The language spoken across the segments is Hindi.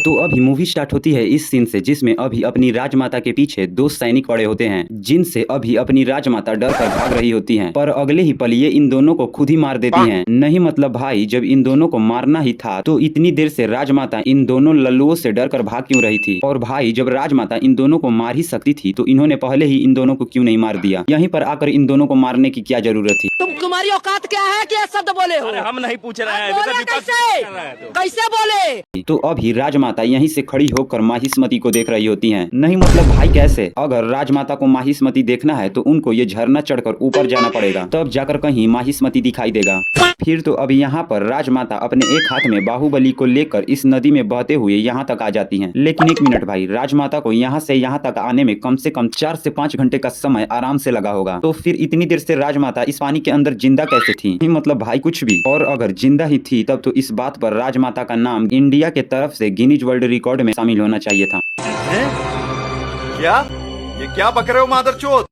तो अभी मूवी स्टार्ट होती है इस सीन से, जिसमें अभी अपनी राजमाता के पीछे दो सैनिक पड़े होते हैं, जिनसे अभी अपनी राजमाता डर कर भाग रही होती हैं। पर अगले ही पल ये इन दोनों को खुद ही मार देती हैं। नहीं मतलब भाई, जब इन दोनों को मारना ही था तो इतनी देर से राजमाता इन दोनों लल्लुओं से डर कर भाग क्यों रही थी? और भाई, जब राजमाता इन दोनों को मार ही सकती थी तो इन्होंने पहले ही इन दोनों को क्यों नहीं मार दिया? यहीं पर आकर इन दोनों को मारने की क्या जरूरत थी? तुम्हारी औकात क्या है कि शब्द बोले हो? अरे हम नहीं पूछ रहे हैं, कैसे बोले? तो अभी राजमाता यहीं से खड़ी होकर माहिष्मती को देख रही होती हैं। नहीं मतलब भाई कैसे? अगर राजमाता को माहिष्मती देखना है तो उनको ये झरना चढ़कर ऊपर जाना पड़ेगा, तब जाकर कहीं माहिष्मती दिखाई देगा। फिर तो अभी यहाँ पर राजमाता अपने एक हाथ में बाहुबली को लेकर इस नदी में बहते हुए यहाँ तक आ जाती हैं। लेकिन एक मिनट भाई, राजमाता को यहाँ से यहाँ तक आने में कम से कम 4 से 5 घंटे का समय आराम से लगा होगा। तो फिर इतनी देर से राजमाता इस पानी के अंदर जिंदा कैसे थी? नहीं मतलब भाई कुछ भी। और अगर जिंदा ही थी तब तो इस बात पर राजमाता का नाम इंडिया के तरफ से गिनीज वर्ल्ड रिकॉर्ड में शामिल होना चाहिए था। क्या? ये क्या बक रहे हो मादरचोद?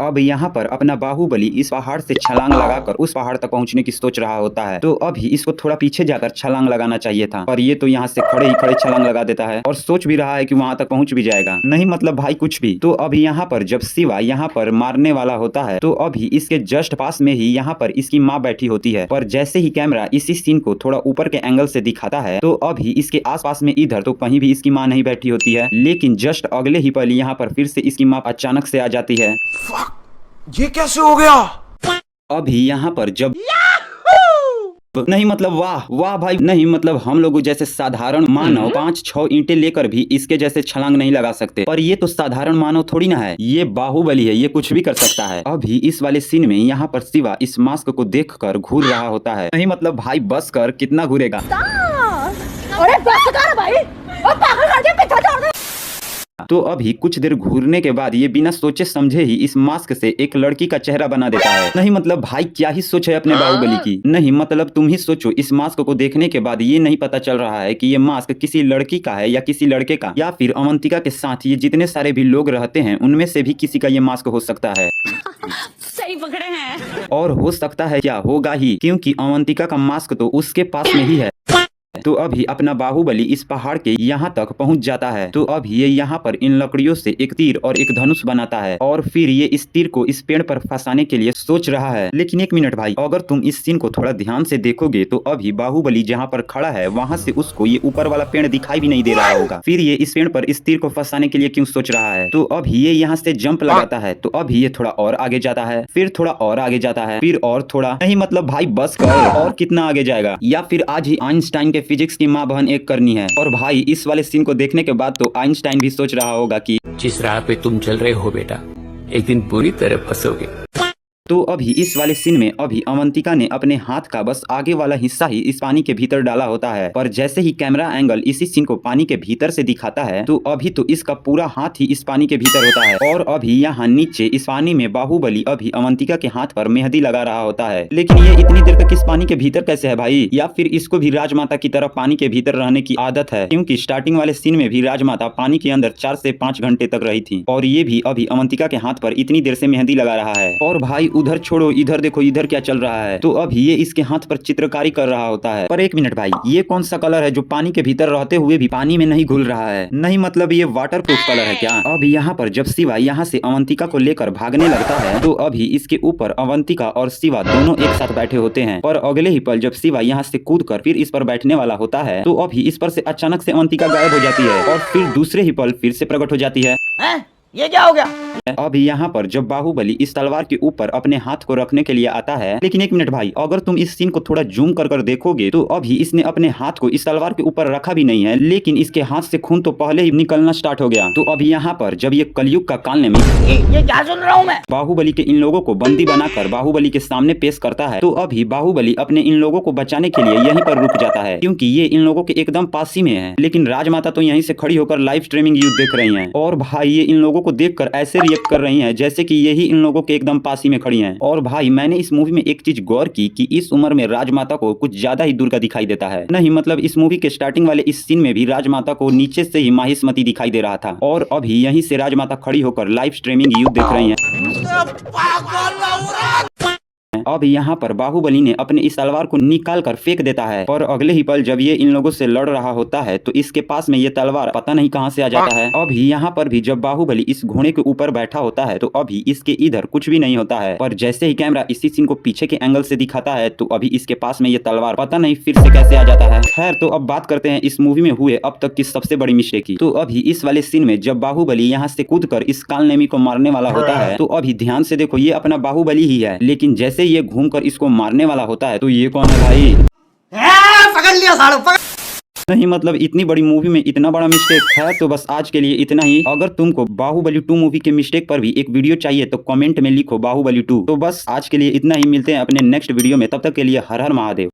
अब यहाँ पर अपना बाहुबली इस पहाड़ से छलांग लगाकर उस पहाड़ तक पहुँचने की सोच रहा होता है। तो अभी इसको थोड़ा पीछे जाकर छलांग लगाना चाहिए था, पर ये तो यहाँ से खड़े ही खड़े छलांग लगा देता है और सोच भी रहा है कि वहाँ तक पहुँच भी जाएगा। नहीं मतलब भाई कुछ भी। तो अभी यहाँ पर जब शिवा यहाँ पर मारने वाला होता है तो अभी इसके जस्ट पास में ही यहाँ पर इसकी माँ बैठी होती है। पर जैसे ही कैमरा इसी सीन को थोड़ा ऊपर के एंगल से दिखाता है तो अभी इसके आसपास में इधर तो कहीं भी इसकी माँ नहीं बैठी होती है। लेकिन जस्ट अगले ही पल यहाँ पर फिर से इसकी माँ अचानक से आ जाती है। ये कैसे हो गया? अभी यहाँ पर जब नहीं मतलब वाह वाह भाई, नहीं मतलब हम लोग जैसे साधारण मानव 5-6 ईंटें लेकर भी इसके जैसे छलांग नहीं लगा सकते, पर ये तो साधारण मानव थोड़ी ना है, ये बाहुबली है, ये कुछ भी कर सकता है। अभी इस वाले सीन में यहाँ पर शिवा इस मास्क को देखकर घूर रहा होता है। नहीं मतलब भाई बस कर, कितना घूरेगा? अरे बस कर भाई, और पागल कर दिया, पीछे छोड़ दे। तो अभी कुछ देर घूरने के बाद ये बिना सोचे समझे ही इस मास्क से एक लड़की का चेहरा बना देता है। नहीं मतलब भाई क्या ही सोच है अपने बाहुबली की। नहीं मतलब तुम ही सोचो, इस मास्क को देखने के बाद ये नहीं पता चल रहा है कि ये मास्क किसी लड़की का है या किसी लड़के का, या फिर अवंतिका के साथ ये जितने सारे भी लोग रहते हैं उनमें से भी किसी का ये मास्क हो सकता है। सही पकड़े हैं। और हो सकता है क्या, होगा ही, क्योंकि अवंतिका का मास्क तो उसके पास में ही है। तो अभी अपना बाहुबली इस पहाड़ के यहाँ तक पहुँच जाता है। तो अब ये यहाँ पर इन लकड़ियों से एक तीर और एक धनुष बनाता है और फिर ये इस तीर को इस पेड़ पर फंसाने के लिए सोच रहा है। लेकिन एक मिनट भाई, अगर तुम इस सीन को थोड़ा ध्यान से देखोगे तो अभी बाहुबली जहाँ पर खड़ा है वहाँ से उसको ये ऊपर वाला पेड़ दिखाई भी नहीं दे रहा होगा। फिर ये इस पेड़ पर इस तीर को फंसाने के लिए क्यों सोच रहा है? तो अभी ये यहाँ से जंप लगाता है। तो अभी ये थोड़ा और आगे जाता है, फिर थोड़ा और आगे जाता है, फिर और थोड़ा। नहीं मतलब भाई बस कर, और कितना आगे जाएगा? या फिर आज ही आइंस्टाइन के फिजिक्स की माँ बहन एक करनी है। और भाई इस वाले सीन को देखने के बाद तो आइंस्टाइन भी सोच रहा होगा कि जिस राह पे तुम चल रहे हो बेटा, एक दिन पूरी तरह फंसोगे। तो अभी इस वाले सीन में अभी अवंतिका ने अपने हाथ का बस आगे वाला हिस्सा ही इस पानी के भीतर डाला होता है। पर जैसे ही कैमरा एंगल इसी सीन को पानी के भीतर से दिखाता है तो अभी तो इसका पूरा हाथ ही इस पानी के भीतर होता है। और अभी यहाँ नीचे इस पानी में बाहुबली अभी अवंतिका के हाथ पर मेहंदी लगा रहा होता है। लेकिन ये इतनी देर तक इस पानी के भीतर कैसे है भाई? या फिर इसको भी राजमाता की तरह पानी के भीतर रहने की आदत है? क्योंकि स्टार्टिंग वाले सीन में भी राजमाता पानी के अंदर 4 से 5 घंटे तक रही थी और ये भी अभी अवंतिका के हाथ पर इतनी देर से मेहंदी लगा रहा है। और भाई उधर छोड़ो, इधर देखो, इधर क्या चल रहा है? तो अभी ये इसके हाथ पर चित्रकारी कर रहा होता है। पर एक मिनट भाई, ये कौन सा कलर है जो पानी के भीतर रहते हुए भी पानी में नहीं घुल रहा है? नहीं मतलब ये वाटर प्रूफ कलर है क्या? अभी यहाँ पर जब शिवा यहाँ से अवंतिका को लेकर भागने लगता है तो अभी इसके ऊपर अवंतिका और शिवा दोनों एक साथ बैठे होते हैं। पर अगले ही पल जब शिवा यहाँ से कूद कर फिर इस पर बैठने वाला होता है तो अभी इस पर से अचानक से अवंतिका गायब हो जाती है और फिर दूसरे ही पल फिर से प्रकट हो जाती है। ये क्या हो गया? अभी यहाँ पर जब बाहुबली इस तलवार के ऊपर अपने हाथ को रखने के लिए आता है। लेकिन एक मिनट भाई, अगर तुम इस सीन को थोड़ा जूम कर देखोगे तो अभी इसने अपने हाथ को इस तलवार के ऊपर रखा भी नहीं है, लेकिन इसके हाथ से खून तो पहले ही निकलना स्टार्ट हो गया। तो अभी यहाँ पर जब ये कलयुग का काल ने ये क्या सुन रहा हूँ मैं? बाहुबली के इन लोगों को बंदी बनाकर बाहुबली के सामने पेश करता है तो अभी बाहुबली अपने इन लोगों को बचाने के लिए यहीं पर रुक जाता है, क्योंकि ये इन लोगों के एकदम पास ही में है। लेकिन राजमाता तो यहीं से खड़ी होकर लाइव स्ट्रीमिंग युद्ध देख रही है और भाई ये इन लोगों को देखकर ऐसे रिएक्ट कर रही है जैसे कि यही इन लोगों के एकदम पास ही में खड़ी हैं। और भाई मैंने इस मूवी में एक चीज गौर की कि इस उम्र में राजमाता को कुछ ज्यादा ही दूर का दिखाई देता है। नहीं मतलब इस मूवी के स्टार्टिंग वाले इस सीन में भी राजमाता को नीचे से ही माहिष्मती दिखाई दे रहा था और अभी यहीं से राजमाता खड़ी होकर लाइव स्ट्रीमिंग युद्ध देख रही है। अब यहाँ पर बाहुबली ने अपने इस तलवार को निकाल कर फेंक देता है और अगले ही पल जब ये इन लोगों से लड़ रहा होता है तो इसके पास में ये तलवार पता नहीं कहां से आ जाता है। अभी यहाँ पर भी जब बाहुबली इस घोड़े के ऊपर बैठा होता है तो अभी इसके इधर कुछ भी नहीं होता है, पर जैसे ही कैमरा इसी सीन को पीछे के एंगल से दिखाता है तो अभी इसके पास में ये तलवार पता नहीं फिर से कैसे आ जाता है। खैर, तो अब बात करते हैं इस मूवी में हुए अब तक की सबसे बड़ी मिस्टेक की। तो अभी इस वाले सीन में जब बाहुबली यहाँ से कूदकर इस कालनेमी को मारने वाला होता है तो अभी ध्यान से देखो, ये अपना बाहुबली ही है, लेकिन जैसे ये घूमकर इसको मारने वाला होता है तो ये कौन है भाई? पकड़ लिया सालो, नहीं मतलब इतनी बड़ी मूवी में इतना बड़ा मिस्टेक है। तो बस आज के लिए इतना ही। अगर तुमको बाहुबली 2 मूवी के मिस्टेक पर भी एक वीडियो चाहिए तो कमेंट में लिखो बाहुबली 2। तो बस आज के लिए इतना ही, मिलते हैं अपने नेक्स्ट वीडियो में, तब तक के लिए हर हर महादेव।